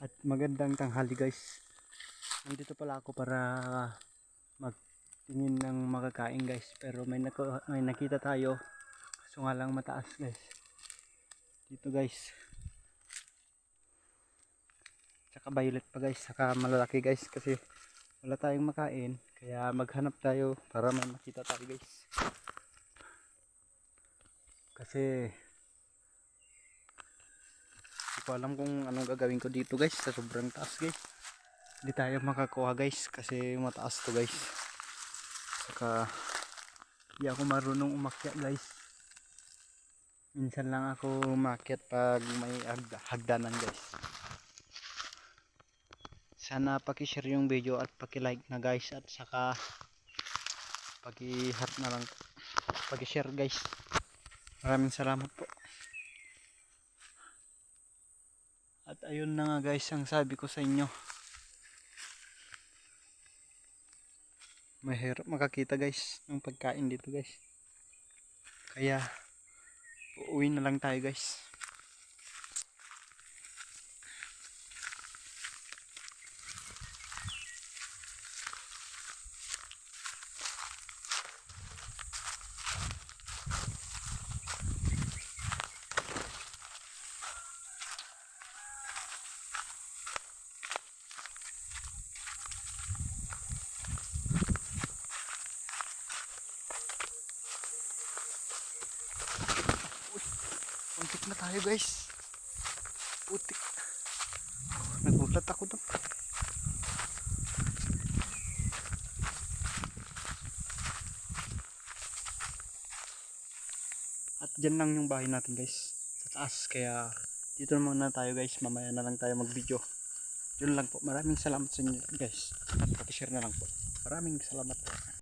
At magandang tanghali guys. Nandito pala ako para magtingin ng makakain guys. Pero may nakita tayo. Kaso nga lang mataas guys. Dito guys. Tsaka violet pa guys. Saka malalaki guys. Kasi wala tayong makain. Kaya maghanap tayo para may makita tayo guys. Kasi hindi ko alam kung anong gagawin ko dito guys. Sa sobrang taas guys. Hindi tayo makakuha guys kasi mataas to guys. Saka hindi ako marunong umakyat guys. Minsan lang ako umakyat pag may hagdanan guys. Sana paki-share yung video at paki-like na guys, at saka paki-heart na lang, paki-share guys. Maraming salamat po. At ayun na nga guys ang sabi ko sa inyo. Mahirap makakita guys ng pagkain dito guys. Kaya uuwi na lang tayo guys. Putik na tayo guys. Putik. Nagulat ako doon. At dyan lang yung bahay natin guys. Sa taas. Kaya dito muna tayo guys. Mamaya na lang tayo mag video. Yun lang po. Maraming salamat sa inyo guys. At pati-share na lang po. Maraming salamat po.